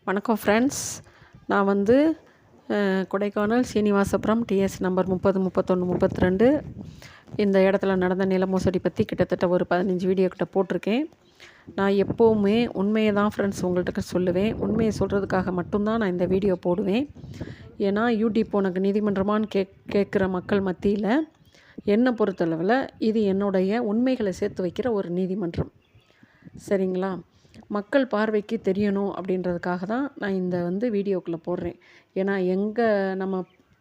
வணக்கம் ஃப்ரெண்ட்ஸ். நான் வந்து கொடைக்கானல் சீனிவாசபுரம் டிஎஸ் நம்பர் 30, 31, 32 இந்த இடத்துல நடந்த நில மோசடி பற்றி கிட்டத்தட்ட ஒரு 15 வீடியோ கிட்ட போட்டிருக்கேன். நான் எப்போவுமே உண்மையை தான் ஃப்ரெண்ட்ஸ் உங்கள்கிட்ட சொல்லுவேன். உண்மையை சொல்கிறதுக்காக மட்டும்தான் நான் இந்த வீடியோ போடுவேன். ஏன்னா யூடியூப் உனக்கு நீதிமன்றமானு கேட்குற மக்கள் மத்தியில் என்னை பொறுத்தளவில் இது என்னுடைய உண்மைகளை சேர்த்து வைக்கிற ஒரு நீதிமன்றம். சரிங்களா? மக்கள் பார்வைக்கு தெரியணும் அப்படின்றதுக்காக தான் நான் இந்த வீடியோக்குள்ளே போடுறேன். ஏன்னா எங்கே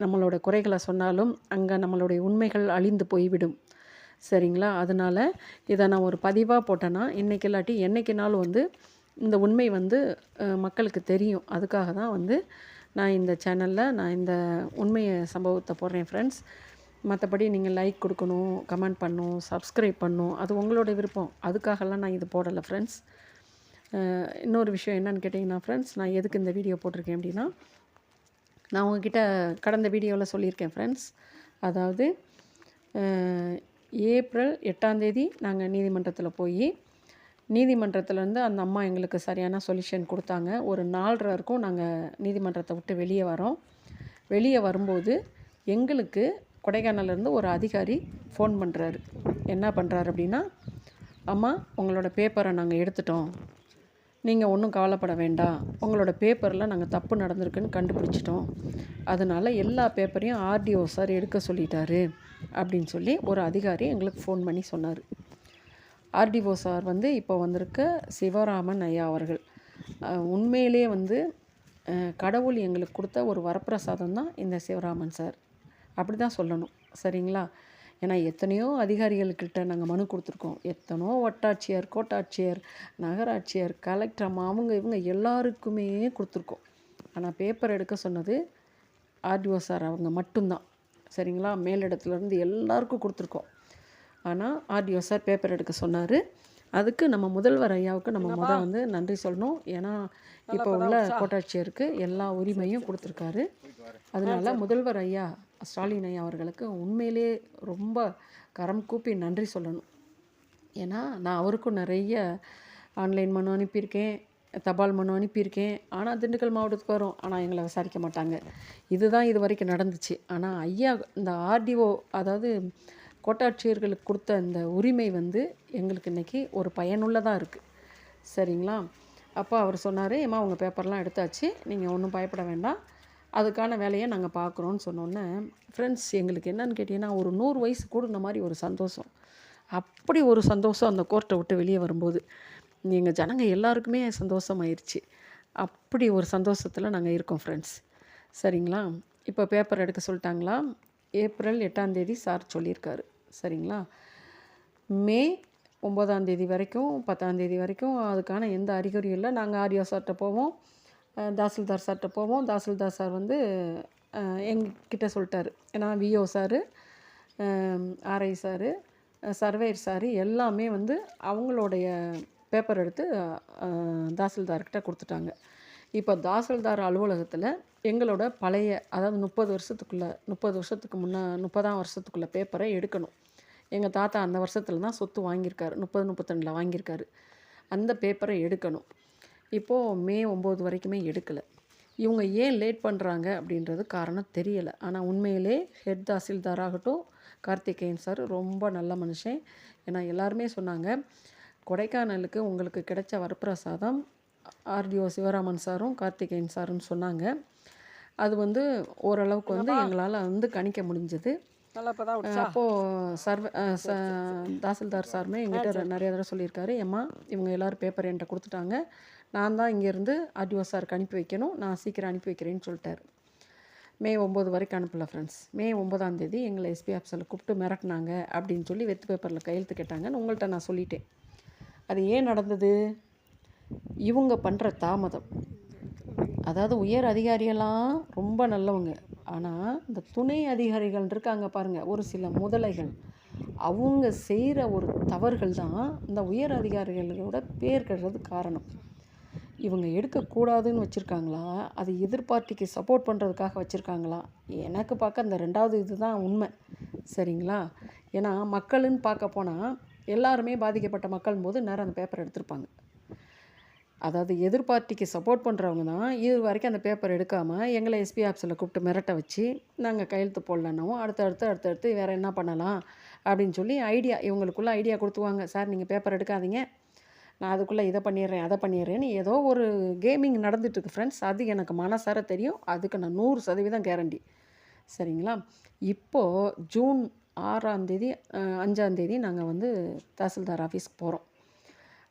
நம்மளோட குறைகளை சொன்னாலும் அங்கே நம்மளுடைய உண்மைகள் அழிந்து போய்விடும். சரிங்களா? அதனால் இதை நான் ஒரு பதிவாக போட்டேன்னா இன்றைக்கி இல்லாட்டி என்றைக்குனாலும் இந்த உண்மை மக்களுக்கு தெரியும். அதுக்காக தான் நான் இந்த சேனலில் நான் இந்த உண்மையை சம்பவத்தை போடுறேன் ஃப்ரெண்ட்ஸ். மற்றபடி நீங்கள் லைக் கொடுக்கணும், கமெண்ட் பண்ணணும், சப்ஸ்கிரைப் பண்ணணும், அது உங்களோட விருப்பம். அதுக்காகலாம் நான் இது போடலை ஃப்ரெண்ட்ஸ். இன்னொரு விஷயம் என்னென்னு கேட்டிங்கன்னா ஃப்ரெண்ட்ஸ், நான் எதுக்கு இந்த வீடியோ போட்டிருக்கேன் அப்படின்னா, நான் உங்ககிட்ட கடந்த வீடியோவில் சொல்லியிருக்கேன் ஃப்ரெண்ட்ஸ். அதாவது ஏப்ரல் 8 நாங்கள் நீதிமன்றத்தில் போய் நீதிமன்றத்துலேருந்து அந்த அம்மா எங்களுக்கு சரியான சொல்யூஷன் கொடுத்தாங்க. ஒரு 4:30 இருக்கும் நாங்கள் நீதிமன்றத்தை விட்டு வெளியே வரோம். வெளியே வரும்போது எங்களுக்கு கொடைக்கானல்லேருந்து ஒரு அதிகாரி ஃபோன் பண்ணுறாரு. என்ன பண்ணுறாரு அப்படின்னா, அம்மா உங்களோட பேப்பரை நாங்கள் எடுத்துட்டோம், நீங்கள் ஒன்றும் கவலைப்பட வேண்டாம், உங்களோட பேப்பரில் நாங்கள் தப்பு நடந்திருக்குன்னு கண்டுபிடிச்சிட்டோம், அதனால் எல்லா பேப்பரையும் ஆர்டிஓ சார் எடுக்க சொல்லிட்டாரு அப்படின்னு சொல்லி ஒரு அதிகாரி எங்களுக்கு ஃபோன் பண்ணி சொன்னார். ஆர்டிஓ சார் இப்போ வந்திருக்க சிவராமன் ஐயா அவர்கள். உண்மையிலே கடவுள் எங்களுக்கு கொடுத்த ஒரு வரப்பிரசாதம் தான் இந்த சிவராமன் சார், அப்படி தான் சொல்லணும். சரிங்களா? ஏன்னா எத்தனையோ அதிகாரிகள்கிட்ட நாங்கள் மனு கொடுத்துருக்கோம். எத்தனையோ வட்டாட்சியர், கோட்டாட்சியர், நகராட்சியர், கலெக்டர் அம்மா இவங்க எல்லாருக்குமே கொடுத்துருக்கோம். ஆனால் பேப்பர் எடுக்க சொன்னது ஆர்டிஓ சார் அவங்க மட்டும்தான். சரிங்களா? மேலிடத்துலேருந்து எல்லாருக்கும் கொடுத்துருக்கோம். ஆனால் ஆர்டிஓ சார் பேப்பர் எடுக்க சொன்னார். அதுக்கு நம்ம முதல்வர் ஐயாவுக்கு நம்ம நன்றி சொல்லணும். ஏன்னா இப்போ உள்ள கோட்டாட்சியருக்கு எல்லா உரிமையும் கொடுத்துருக்காரு. அதனால முதல்வர் ஐயா ஸ்டாலின் ஐயா அவர்களுக்கு உண்மையிலே ரொம்ப கரம் கூப்பி நன்றி சொல்லணும். ஏன்னா நான் அவருக்கும் நிறைய ஆன்லைன் மனு அனுப்பியிருக்கேன், தபால் மனு அனுப்பியிருக்கேன். ஆனால் திண்டுக்கல் மாவட்டத்துக்கு வரும், ஆனால் எங்களை விசாரிக்க மாட்டாங்க. இதுதான் இது வரைக்கும் நடந்துச்சு. ஆனால் ஐயா இந்த ஆர்டிஓ அதாவது கோட்டாட்சியர்களுக்கு கொடுத்த இந்த உரிமை எங்களுக்கு இன்றைக்கி ஒரு பயனுள்ளதாக இருக்குது. சரிங்களா? அப்போ அவர் சொன்னார், ஏம்மா உங்கள் பேப்பர்லாம் எடுத்தாச்சு, நீங்கள் ஒன்றும் பயப்பட வேண்டாம், அதுக்கான வேலையை நாங்கள் பார்க்குறோன்னு சொன்னோன்னே ஃப்ரெண்ட்ஸ் எங்களுக்கு என்னன்னு கேட்டிங்கன்னா ஒரு 100 வயசு கூடுன மாதிரி ஒரு சந்தோஷம். அப்படி ஒரு சந்தோஷம் அந்த கோர்ட்டை விட்டு வெளியே வரும்போது எங்கள் ஜனங்க எல்லாருக்குமே சந்தோஷமாயிருச்சு. அப்படி ஒரு சந்தோஷத்தில் நாங்கள் இருக்கோம் ஃப்ரெண்ட்ஸ். சரிங்களா? இப்போ பேப்பர் எடுக்க சொல்லிட்டாங்களா? ஏப்ரல் 8 சார் சொல்லியிருக்காரு. சரிங்களா? மே 9 வரைக்கும் 10 வரைக்கும் அதுக்கான எந்த அறிகுறியும் இல்லை. நாங்கள் ஆர்டிஓ சார்கிட்ட போவோம், தாசில்தார் சார்கிட்ட போவோம். தாசில்தார் சார் எங்கிட்ட சொல்லிட்டாரு. ஏன்னா VO sir, RI sir, surveyor sir எல்லாமே அவங்களுடைய பேப்பர் எடுத்து தாசில்தார்கிட்ட கொடுத்துட்டாங்க. இப்போ தாசில்தார் அலுவலகத்தில் எங்களோட பழைய அதாவது 30 வருஷத்துக்கு 30ஆம் வருஷத்துக்குள்ள பேப்பரை எடுக்கணும். எங்கள் தாத்தா அந்த வருஷத்தில் தான் சொத்து வாங்கியிருக்காரு, 32 வாங்கியிருக்காரு. அந்த பேப்பரை எடுக்கணும். இப்போது மே 9 வரைக்குமே எடுக்கலை. இவங்க ஏன் லேட் பண்ணுறாங்க அப்படின்றது காரணம் தெரியலை. ஆனால் உண்மையிலே ஹெட் தாசில்தாராகட்டும் கார்த்திகேயன் சார் ரொம்ப நல்ல மனுஷன். ஏன்னா எல்லாருமே சொன்னாங்க, கொடைக்கானலுக்கு உங்களுக்கு கிடைச்ச வரப்பிரசாதம் ஆர்டிஓ சிவராமன் சாரும் கார்த்திகேயன் சாருன்னு சொன்னாங்க. அது ஓரளவுக்கு எங்களால் கணிக்க முடிஞ்சது. அப்போது தாசில்தார் சாருமே எங்கிட்ட நிறைய தடவை சொல்லியிருக்காரு, ஏம்மா இவங்க எல்லோரும் பேப்பர் என்கிட்ட கொடுத்துட்டாங்க, நான் தான் இங்கேருந்து ஆர்டிஓ சாருக்கு அனுப்பி வைக்கணும், நான் சீக்கிரம் அனுப்பி வைக்கிறேன்னு சொல்லிட்டாரு. மே 9 வரைக்கும் அனுப்பலை ஃப்ரெண்ட்ஸ். மே 9 எங்களை எஸ்பி ஆஃபீஸில் கூப்பிட்டு மிரட்டினாங்க அப்படின்னு சொல்லி வெத்து பேப்பரில் கையெழுத்து கேட்டாங்கன்னு உங்கள்கிட்ட நான் சொல்லிட்டேன். அது ஏன் நடந்தது? இவங்க பண்ணுற தாமதம். அதாவது உயர் அதிகாரியெல்லாம் ரொம்ப நல்லவங்க, ஆனால் இந்த துணை அதிகாரிகள் இருக்காங்க பாருங்கள், ஒரு சில முதலைகள், அவங்க செய்கிற ஒரு தவறுகள் தான் இந்த உயர் அதிகாரிகளோட பேர் கெடுறதுக்கு காரணம். இவங்க எடுக்கக்கூடாதுன்னு வச்சுருக்காங்களா, அது எதிர்பார்ட்டிக்கு சப்போர்ட் பண்ணுறதுக்காக வச்சுருக்காங்களா? எனக்கு பார்க்க அந்த 2வது இது தான் உண்மை. சரிங்களா? ஏன்னா மக்களுன்னு பார்க்க போனால் எல்லாருமே பாதிக்கப்பட்ட மக்கள் போது நேரம் அந்த பேப்பர் எடுத்திருப்பாங்க. அதாவது எதிர் பார்ட்டிக்கு சப்போர்ட் பண்ணுறவங்க தான் இது வரைக்கும் அந்த பேப்பர் எடுக்காமல் எங்களை எஸ்பி ஆஃபீஸில் கூப்பிட்டு மிரட்ட வச்சு நாங்கள் கையெழுத்து போடலன்னாவும் அடுத்தடுத்து வேறு என்ன பண்ணலாம் அப்படின்னு சொல்லி இவங்களுக்குள்ளே ஐடியா கொடுத்துவாங்க. சார் நீங்கள் பேப்பர் எடுக்காதீங்க, நான் அதுக்குள்ளே இதை பண்ணிடுறேன் அதை பண்ணிடுறேன்னு ஏதோ ஒரு கேமிங் நடந்துகிட்ருக்கு ஃப்ரெண்ட்ஸ். அது எனக்கு மனசார தெரியும். அதுக்கு நான் 100% கேரண்டி. சரிங்களா? இப்போது ஜூன் 6ஆம் தேதி 5ஆம் தேதி நாங்கள் வந்து தாசில்தார் ஆஃபீஸ்க்கு போகிறோம்.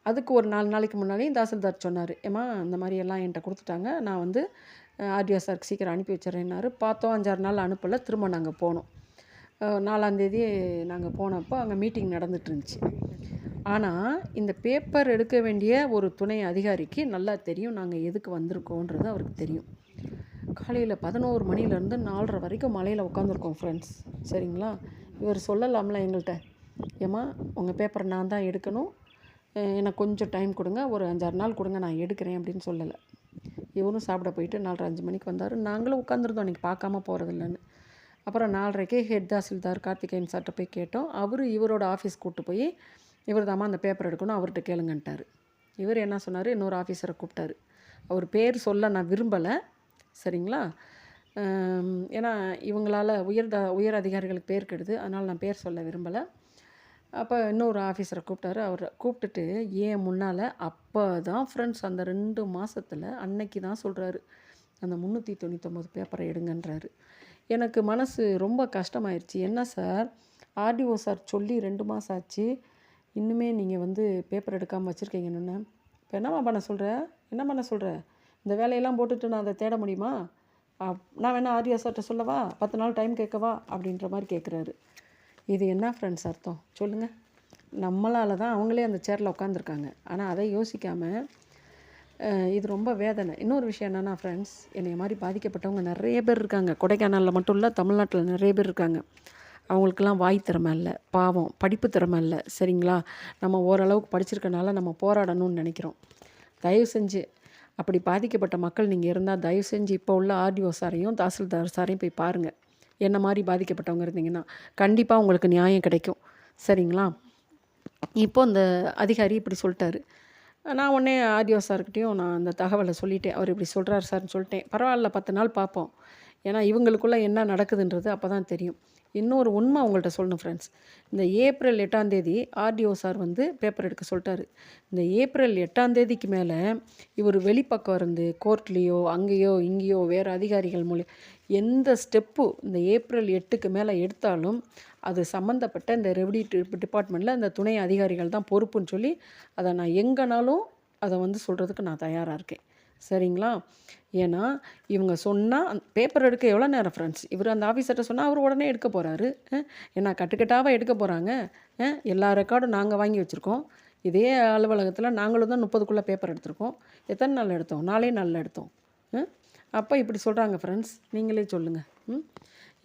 அதுக்கு ஒரு 4 நாளைக்கு முன்னாடி தாசில்தார் சொன்னார், ஏம்மா இந்த மாதிரி எல்லாம் என்கிட்ட கொடுத்துட்டாங்க, நான் வந்து ஆர்டிஓ சாருக்கு சீக்கிரம் அனுப்பி வச்சிடறேன்னாரு. பார்த்தோம் 5-6 நாள் அனுப்பலை. திரும்ப நாங்கள் போனோம். 4ஆம் தேதி நாங்கள் போனப்போ அங்கே மீட்டிங் நடந்துட்டு இருந்துச்சு. ஆனால் இந்த பேப்பர் எடுக்க வேண்டிய ஒரு துணை அதிகாரிக்கு நல்லா தெரியும் நாங்கள் எதுக்கு வந்திருக்கோன்றது அவருக்கு தெரியும். காலையில் 11 மணிலேருந்து 4:30 வரைக்கும் மலையில் உட்காந்துருக்கோம் ஃப்ரெண்ட்ஸ். சரிங்களா? இவர் சொல்லலாம்ல எங்கள்கிட்ட, ஏம்மா உங்கள் பேப்பரை நான் தான் எடுக்கணும், எனக்கு கொஞ்சம் டைம் கொடுங்க, ஒரு 5-6 நாள் கொடுங்க, நான் எடுக்கிறேன் அப்படின்னு சொல்லலை. இவரும் சாப்பிட போயிட்டு 4:30-5 மணிக்கு வந்தார். நாங்களும் உட்காந்துருந்தோம் அன்றைக்கி பார்க்காம போகிறதில்லன்னு. அப்புறம் 4:30க்கே ஹெட் தாசில்தார் கார்த்திகேயன் சார்கிட்ட போய் கேட்டோம். அவர் இவரோட ஆஃபீஸ் கூப்பிட்டு போய் இவர் தாம்மா அந்த பேப்பர் எடுக்கணும், அவர்கிட்ட கேளுங்கன்ட்டார். இவர் என்ன சொன்னார், இன்னொரு ஆஃபீஸரை கூப்பிட்டாரு. அவர் பேர் சொல்ல நான் விரும்பலை. சரிங்களா? ஏன்னா இவங்களால் உயர் அதிகாரிகளுக்கு பேர் கெடுது, அதனால் நான் பேர் சொல்ல விரும்பலை. அப்போ இன்னொரு ஆஃபீஸரை கூப்பிட்டாரு. அவரை கூப்பிட்டுட்டு ஏன் முன்னால் அப்போ தான் ஃப்ரெண்ட்ஸ் அந்த 2 மாதத்தில் அன்னைக்கு தான் சொல்கிறாரு, அந்த 399 பேப்பரை எடுங்கன்றாரு. எனக்கு மனசு ரொம்ப கஷ்டமாயிருச்சு. என்ன சார், ஆர்டிஓ சார் சொல்லி 2 மாதம் ஆச்சு, இன்னுமே நீங்கள் வந்து பேப்பர் எடுக்காமல் வச்சுருக்கீங்கன்னு. இப்போ என்ன பண்ண சொல்கிற? இந்த வேலையெல்லாம் போட்டுட்டு நான் அதை தேட முடியுமா? நான் வேணா ஆர்டிஓ சார்கிட்ட சொல்லவா, 10 நாள் டைம் கேட்கவா அப்படின்ற மாதிரி கேட்குறாரு. இது என்ன ஃப்ரெண்ட்ஸ் அர்த்தம் சொல்லுங்கள்? நம்மளால் தான் அவங்களே அந்த சேரில் உட்காந்துருக்காங்க. ஆனால் அதை யோசிக்காமல் இது ரொம்ப வேதனை. இன்னொரு விஷயம் என்னென்னா ஃப்ரெண்ட்ஸ், என்னைய மாதிரி பாதிக்கப்பட்டவங்க நிறைய பேர் இருக்காங்க. கொடைக்கானலில் மட்டும் இல்லை, தமிழ்நாட்டில் நிறைய பேர் இருக்காங்க. அவங்களுக்கெல்லாம் வாய் திறமை இல்லை, பாவம் படிப்பு திறமை இல்லை. சரிங்களா? நம்ம ஓரளவுக்கு படிச்சிருக்கனால நம்ம போராடணும்னு நினைக்கிறோம். தயவு செஞ்சு அப்படி பாதிக்கப்பட்ட மக்கள் நீங்கள் இருந்தால் தயவு செஞ்சு இப்போ உள்ள ஆர்டிஓ சாரையும் தாசில்தார் சாரையும் போய் பாருங்கள். என்ன மாதிரி பாதிக்கப்பட்டவங்க இருந்தீங்கன்னா கண்டிப்பாக உங்களுக்கு நியாயம் கிடைக்கும். சரிங்களா? இப்போ இந்த அதிகாரி இப்படி சொல்லிட்டாரு. நான் உடனே ஆர்டிஓ சார்கிட்டையும் நான் அந்த தகவலை சொல்லிட்டேன். அவர் இப்படி சொல்கிறார் சார்னு சொல்லிட்டேன். பரவாயில்ல, 10 நாள் பார்ப்போம். ஏன்னா இவங்களுக்குள்ளே என்ன நடக்குதுன்றது அப்போ தான் தெரியும். இன்னொரு உண்மை உங்கள்கிட்ட சொல்லணும் ஃப்ரெண்ட்ஸ். இந்த ஏப்ரல் 8ஆம் தேதி ஆர்டிஓ சார் வந்து பேப்பர் எடுக்க சொல்லிட்டாரு. இந்த ஏப்ரல் 8ஆம் தேதிக்கு மேலே இவர் வெளிப்பக்கம் இருந்து கோர்ட்லேயோ அங்கேயோ இங்கேயோ வேறு அதிகாரிகள் மூலியம் எந்த ஸ்டெப்பு இந்த ஏப்ரல் 8க்கு மேலே எடுத்தாலும் அது சம்மந்தப்பட்ட இந்த ரெவென்யூ டிபார்ட்மெண்ட்டில் அந்த துணை அதிகாரிகள் தான் பொறுப்புன்னு சொல்லி அதை நான் எங்கேனாலும் அதை வந்து சொல்கிறதுக்கு நான் தயாராக இருக்கேன். சரிங்களா? ஏன்னா இவங்க சொன்னால் பேப்பர் எடுக்க எவ்வளோ நேரம் ஃப்ரெண்ட்ஸ்? இவர் அந்த ஆஃபீஸர்கிட்ட சொன்னால் அவர் உடனே எடுக்க போகிறாரு. ஏன்னா கட்டுக்கட்டாவாக எடுக்க போகிறாங்க. எல்லா ரெக்கார்டும் நாங்கள் வாங்கி வச்சுருக்கோம். இதே அலுவலகத்தில் நாங்களும் தான் 30க்குள்ளே பேப்பர் எடுத்திருக்கோம். எத்தனை நாள் எடுத்தோம்? 4 நாளில் எடுத்தோம். அப்போ இப்படி சொல்கிறாங்க ஃப்ரெண்ட்ஸ், நீங்களே சொல்லுங்கள்.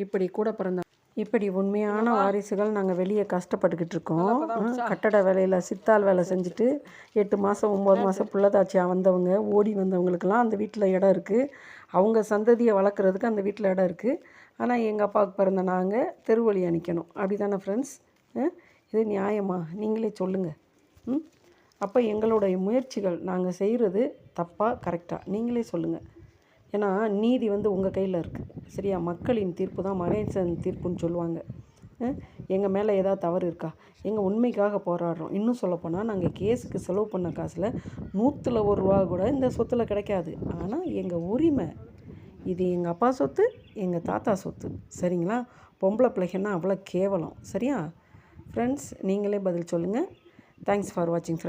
இப்படி கூட பிறந்த இப்படி உண்மையான வாரிசுகள் நாங்கள் வெளியே கஷ்டப்பட்டுக்கிட்டு இருக்கோம். கட்டட வேலையில் சித்தாள் வேலை செஞ்சுட்டு 8 மாதம் 9 மாதம் புள்ளதாச்சியாக வந்தவங்க, ஓடி வந்தவங்களுக்கெல்லாம் அந்த வீட்டில் இடம் இருக்குது. அவங்க சந்ததியை வளர்க்குறதுக்கு அந்த வீட்டில் இடம் இருக்குது. ஆனால் எங்கள் அப்பாவுக்கு பிறந்த நாங்கள் தெருவழியாக நிற்கணும். அப்படி தானே ஃப்ரெண்ட்ஸ்? இது நியாயமா? நீங்களே சொல்லுங்கள். அப்போ எங்களுடைய முயற்சிகள் நாங்கள் செய்கிறது தப்பாக கரெக்டாக நீங்களே சொல்லுங்கள். ஏன்னா நீதி வந்து உங்கள் கையில் இருக்குது. சரியா? மக்களின் தீர்ப்பு தான் மகேசன் தீர்ப்புன்னு சொல்லுவாங்க. எங்கள் மேலே ஏதாவது தவறு இருக்கா? எங்கள் உண்மைக்காக போராடுறோம். இன்னும் சொல்லப்போனால் நாங்கள் கேஸுக்கு செலவு பண்ண காசில் 100ல் 1 ரூபா கூட இந்த சொத்தில் கிடைக்காது. ஆனால் எங்கள் உரிமை இது. எங்கள் அப்பா சொத்து, எங்கள் தாத்தா சொத்து. சரிங்களா? பொம்பளை பிள்ளைங்கன்னா அவ்வளோ கேவலம். சரியா ஃப்ரெண்ட்ஸ்? நீங்களே பதில் சொல்லுங்கள். தேங்க்ஸ் ஃபார் வாட்சிங் ஃப்ரெண்ட்ஸ்.